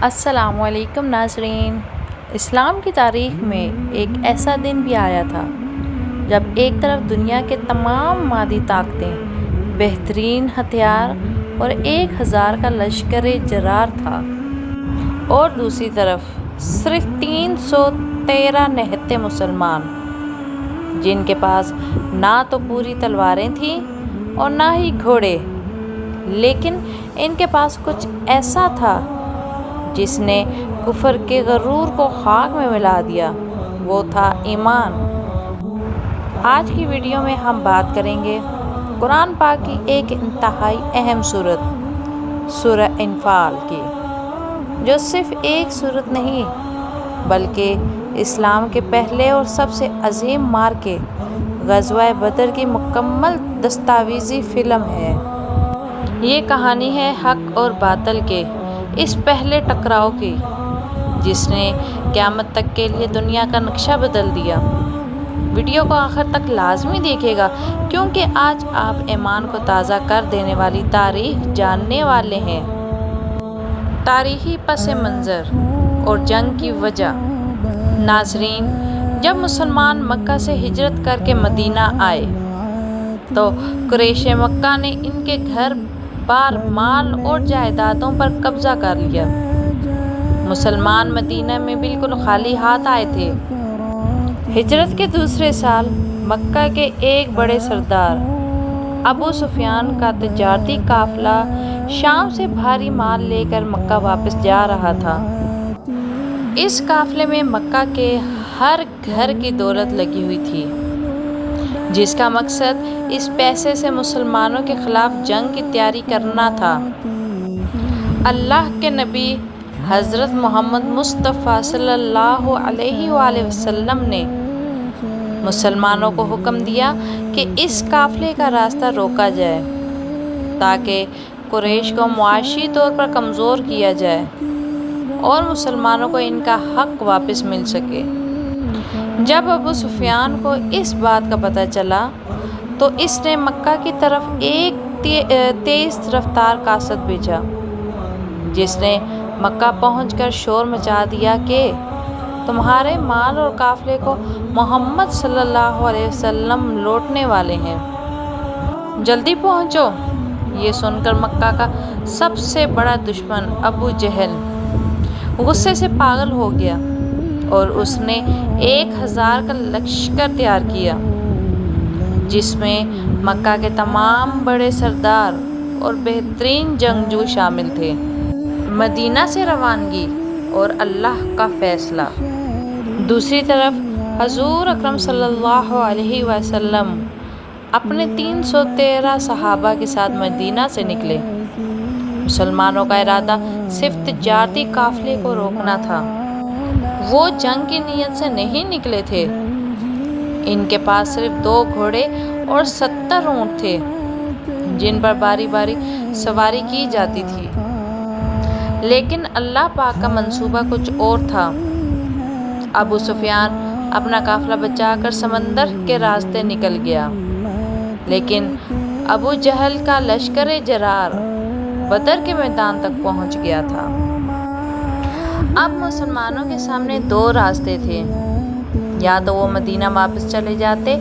السلام علیکم ناظرین۔ اسلام کی تاریخ میں ایک ایسا دن بھی آیا تھا جب ایک طرف دنیا کے تمام مادی طاقتیں، بہترین ہتھیار اور 1000 کا لشکر جرار تھا، اور دوسری طرف صرف 313 نہتے مسلمان، جن کے پاس نہ تو پوری تلواریں تھیں اور نہ ہی گھوڑے، لیکن ان کے پاس کچھ ایسا تھا جس نے کفر کے غرور کو خاک میں ملا دیا، وہ تھا ایمان۔ آج کی ویڈیو میں ہم بات کریں گے قرآن پاک کی ایک انتہائی اہم سورت سورہ انفال کی، جو صرف ایک سورت نہیں بلکہ اسلام کے پہلے اور سب سے عظیم معرکے غزوہ بدر کی مکمل دستاویزی فلم ہے۔ یہ کہانی ہے حق اور باطل کے اس پہلے ٹکراؤ کی، جس نے قیامت تک کے لیے دنیا کا نقشہ بدل دیا۔ ویڈیو کو آخر تک لازمی دیکھیے گا، کیونکہ آج آپ ایمان کو تازہ کر دینے والی تاریخ جاننے والے ہیں۔ تاریخی پس منظر اور جنگ کی وجہ۔ ناظرین، جب مسلمان مکہ سے ہجرت کر کے مدینہ آئے تو قریش مکہ نے ان کے گھر بار، مال اور جائیدادوں پر قبضہ کر لیا۔ مسلمان مدینہ میں بالکل خالی ہاتھ آئے تھے۔ ہجرت کے دوسرے سال مکہ کے ایک بڑے سردار ابو سفیان کا تجارتی قافلہ شام سے بھاری مال لے کر مکہ واپس جا رہا تھا۔ اس قافلے میں مکہ کے ہر گھر کی دولت لگی ہوئی تھی، جس کا مقصد اس پیسے سے مسلمانوں کے خلاف جنگ کی تیاری کرنا تھا۔ اللہ کے نبی حضرت محمد مصطفیٰ صلی اللہ علیہ وآلہ وسلم نے مسلمانوں کو حکم دیا کہ اس قافلے کا راستہ روکا جائے تاکہ قریش کو معاشی طور پر کمزور کیا جائے اور مسلمانوں کو ان کا حق واپس مل سکے۔ جب ابو سفیان کو اس بات کا پتہ چلا تو اس نے مکہ کی طرف ایک تیز رفتار قاصد بھیجا، جس نے مکہ پہنچ کر شور مچا دیا کہ تمہارے مال اور قافلے کو محمد صلی اللہ علیہ وسلم لوٹنے والے ہیں، جلدی پہنچو۔ یہ سن کر مکہ کا سب سے بڑا دشمن ابو جہل غصے سے پاگل ہو گیا اور اس نے 1000 کا لشکر تیار کیا، جس میں مکہ کے تمام بڑے سردار اور بہترین جنگجو شامل تھے۔ مدینہ سے روانگی اور اللہ کا فیصلہ۔ دوسری طرف حضور اکرم صلی اللہ علیہ وسلم اپنے 313 صحابہ کے ساتھ مدینہ سے نکلے۔ مسلمانوں کا ارادہ صرف تجارتی قافلے کو روکنا تھا، وہ جنگ کی نیت سے نہیں نکلے تھے۔ ان کے پاس صرف 2 گھوڑے اور 70 اونٹ تھے، جن پر باری باری سواری کی جاتی تھی، لیکن اللہ پاک کا منصوبہ کچھ اور تھا۔ ابو سفیان اپنا قافلہ بچا کر سمندر کے راستے نکل گیا، لیکن ابو جہل کا لشکر جرار بدر کے میدان تک پہنچ گیا تھا۔ اب مسلمانوں کے سامنے 2 راستے تھے، یا تو وہ مدینہ واپس چلے جاتے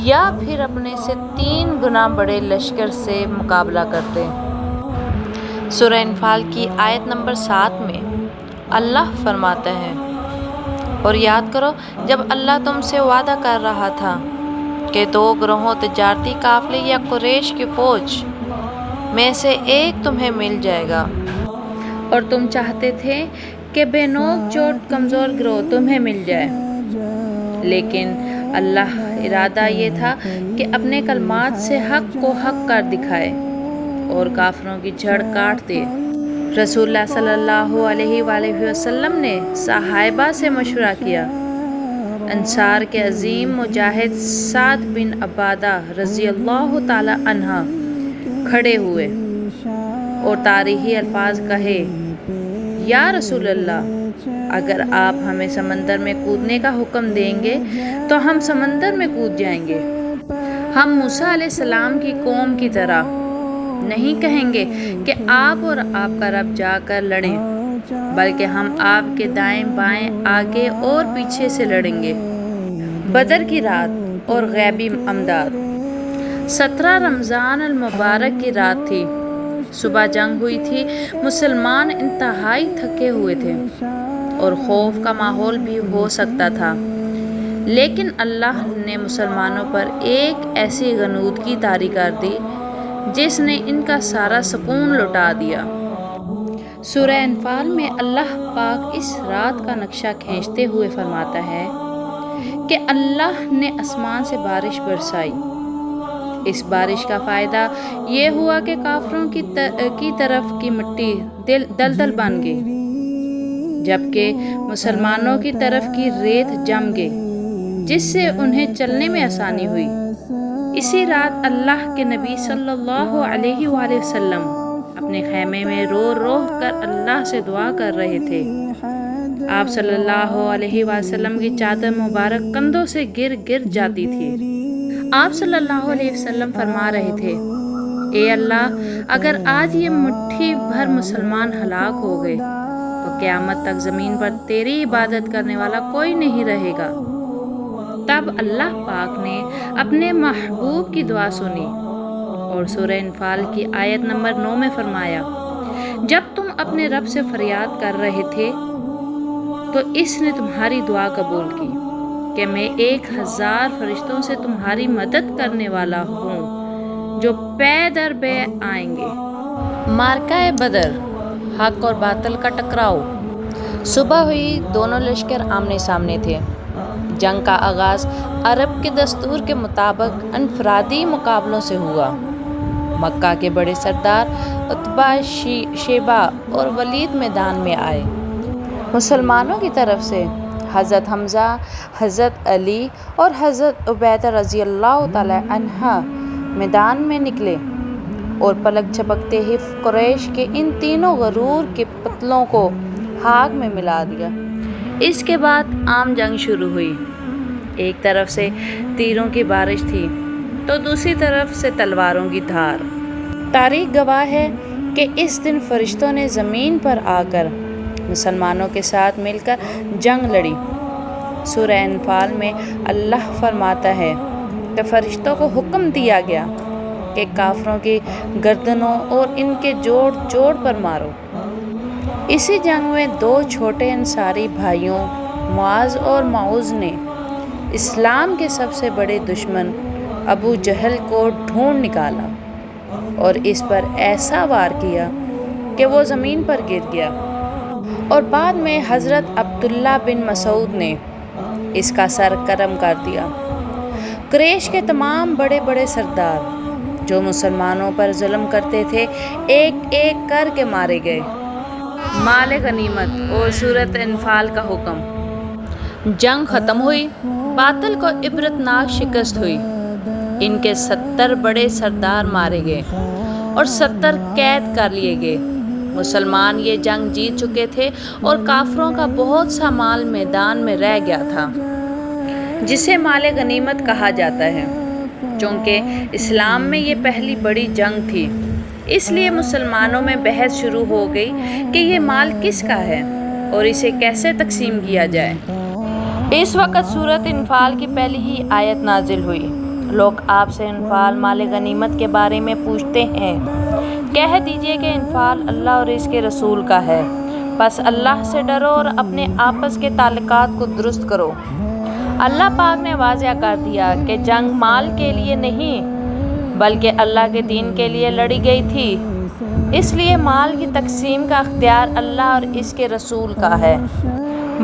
یا پھر اپنے سے 3 گنا بڑے لشکر سے مقابلہ کرتے۔ سورہ انفال کی آیت نمبر 7 میں اللہ فرماتا ہے، اور یاد کرو جب اللہ تم سے وعدہ کر رہا تھا کہ 2 گروہوں تجارتی قافلے یا قریش کی فوج میں سے ایک تمہیں مل جائے گا، اور تم چاہتے تھے کہ بے نوک چوٹ کمزور گروہ تمہیں مل جائے، لیکن اللہ ارادہ یہ تھا کہ اپنے کلمات سے حق کو حق کر دکھائے اور کافروں کی جڑ کاٹ دے۔ رسول اللہ صلی اللہ علیہ وآلہ وسلم نے صحابہ سے مشورہ کیا۔ انصار کے عظیم مجاہد سعد بن عبادہ رضی اللہ تعالی عنہ کھڑے ہوئے اور تاریخی الفاظ کہے، یا رسول اللہ، اگر آپ ہمیں سمندر میں کودنے کا حکم دیں گے تو ہم سمندر میں کود جائیں گے۔ ہم موسیٰ علیہ السلام کی قوم کی طرح نہیں کہیں گے کہ آپ اور آپ کا رب جا کر لڑیں، بلکہ ہم آپ کے دائیں بائیں آگے اور پیچھے سے لڑیں گے۔ بدر کی رات اور غیبی امداد۔ 17 رمضان المبارک کی رات تھی۔ صبح جنگ ہوئی تھی۔ مسلمان انتہائی تھکے ہوئے تھے اور خوف کا ماحول بھی ہو سکتا تھا، لیکن اللہ نے مسلمانوں پر ایک ایسی غنودگی طاری کر دی جس نے ان کا سارا سکون لٹا دیا۔ سورہ انفال میں اللہ پاک اس رات کا نقشہ کھینچتے ہوئے فرماتا ہے کہ اللہ نے آسمان سے بارش برسائی۔ اس بارش کا فائدہ یہ ہوا کہ کافروں کی طرف کی مٹی دلدل بن گئی، جبکہ مسلمانوں کی طرف کی ریت جم گئی، جس سے انہیں چلنے میں آسانی ہوئی۔ اسی رات اللہ کے نبی صلی اللہ علیہ وآلہ وسلم اپنے خیمے میں رو رو کر اللہ سے دعا کر رہے تھے۔ آپ صلی اللہ علیہ وسلم کی چادر مبارک کندھوں سے گر جاتی تھی۔ آپ صلی اللہ علیہ وسلم فرما رہے تھے، اے اللہ، اگر آج یہ مٹھی بھر مسلمان ہلاک ہو گئے تو قیامت تک زمین پر تیری عبادت کرنے والا کوئی نہیں رہے گا۔ تب اللہ پاک نے اپنے محبوب کی دعا سنی اور سورہ انفال کی آیت نمبر 9 میں فرمایا، جب تم اپنے رب سے فریاد کر رہے تھے تو اس نے تمہاری دعا قبول کی کہ میں 1000 فرشتوں سے تمہاری مدد کرنے والا ہوں جو پے در پے آئیں گے۔ معرکہ بدر، حق اور باطل کا ٹکراؤ۔ صبح ہوئی، دونوں لشکر آمنے سامنے تھے۔ جنگ کا آغاز عرب کے دستور کے مطابق انفرادی مقابلوں سے ہوا۔ مکہ کے بڑے سردار عتبہ، شیبہ اور ولید میدان میں آئے۔ مسلمانوں کی طرف سے حضرت حمزہ، حضرت علی اور حضرت عبیدہ رضی اللہ تعالی عنہ میدان میں نکلے اور پلک جھپکتے ہی قریش کے ان تینوں غرور کے پتلوں کو خاک میں ملا دیا۔ اس کے بعد عام جنگ شروع ہوئی۔ ایک طرف سے تیروں کی بارش تھی تو دوسری طرف سے تلواروں کی دھار۔ تاریخ گواہ ہے کہ اس دن فرشتوں نے زمین پر آ کر مسلمانوں کے ساتھ مل کر جنگ لڑی۔ سورہ انفال میں اللہ فرماتا ہے کہ فرشتوں کو حکم دیا گیا کہ کافروں کی گردنوں اور ان کے جوڑ پر مارو۔ اسی جنگ میں 2 چھوٹے انصاری بھائیوں معاذ اور معوذ نے اسلام کے سب سے بڑے دشمن ابو جہل کو ڈھونڈ نکالا اور اس پر ایسا وار کیا کہ وہ زمین پر گر گیا، اور بعد میں حضرت عبداللہ بن مسعود نے اس کا سر قلم کر دیا۔ قریش کے تمام بڑے بڑے سردار جو مسلمانوں پر ظلم کرتے تھے ایک ایک کر کے مارے گئے۔ مال غنیمت اور سورۃ انفال کا حکم۔ جنگ ختم ہوئی، باطل کو عبرتناک شکست ہوئی۔ ان کے 70 بڑے سردار مارے گئے اور 70 قید کر لیے گئے۔ مسلمان یہ جنگ جیت چکے تھے اور کافروں کا بہت سا مال میدان میں رہ گیا تھا، جسے مال غنیمت کہا جاتا ہے۔ چونکہ اسلام میں یہ پہلی بڑی جنگ تھی، اس لیے مسلمانوں میں بحث شروع ہو گئی کہ یہ مال کس کا ہے اور اسے کیسے تقسیم کیا جائے۔ اس وقت سورۃ انفال کی پہلی ہی آیت نازل ہوئی۔ لوگ آپ سے انفال مال غنیمت کے بارے میں پوچھتے ہیں، کہہ دیجئے کہ انفال اللہ اور اس کے رسول کا ہے، بس اللہ سے ڈرو اور اپنے آپس کے تعلقات کو درست کرو۔ اللہ پاک نے واضح کر دیا کہ جنگ مال کے لیے نہیں بلکہ اللہ کے دین کے لیے لڑی گئی تھی، اس لیے مال کی تقسیم کا اختیار اللہ اور اس کے رسول کا ہے۔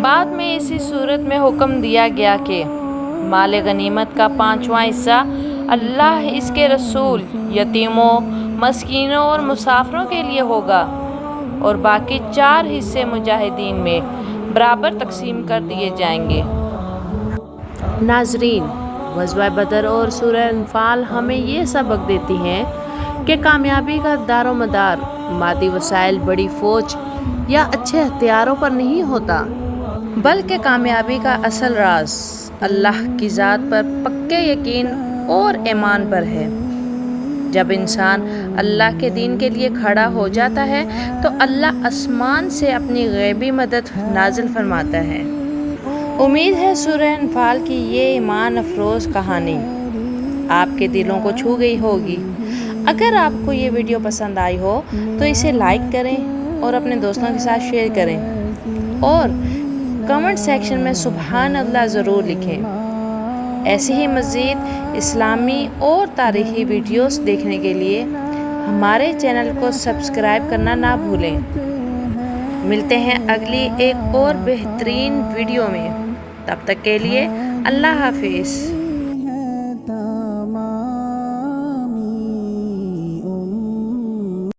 بعد میں اسی صورت میں حکم دیا گیا کہ مال غنیمت کا 5واں حصہ اللہ، اس کے رسول، یتیموں، مسکینوں اور مسافروں کے لیے ہوگا اور باقی 4 حصے مجاہدین میں برابر تقسیم کر دیے جائیں گے۔ ناظرین، غزوہ بدر اور سورہ انفال ہمیں یہ سبق دیتی ہیں کہ کامیابی کا دار و مدار مادی وسائل، بڑی فوج یا اچھے ہتھیاروں پر نہیں ہوتا، بلکہ کامیابی کا اصل راز اللہ کی ذات پر پکے یقین اور ایمان پر ہے۔ جب انسان اللہ کے دین کے لیے کھڑا ہو جاتا ہے تو اللہ آسمان سے اپنی غیبی مدد نازل فرماتا ہے۔ امید ہے سورہ انفال کی یہ ایمان افروز کہانی آپ کے دلوں کو چھو گئی ہوگی۔ اگر آپ کو یہ ویڈیو پسند آئی ہو تو اسے لائک کریں اور اپنے دوستوں کے ساتھ شیئر کریں اور کمنٹ سیکشن میں سبحان اللہ ضرور لکھیں۔ ایسی ہی مزید اسلامی اور تاریخی ویڈیوز دیکھنے کے لیے ہمارے چینل کو سبسکرائب کرنا نہ بھولیں۔ ملتے ہیں اگلی ایک اور بہترین ویڈیو میں، تب تک کے لیے اللہ حافظ۔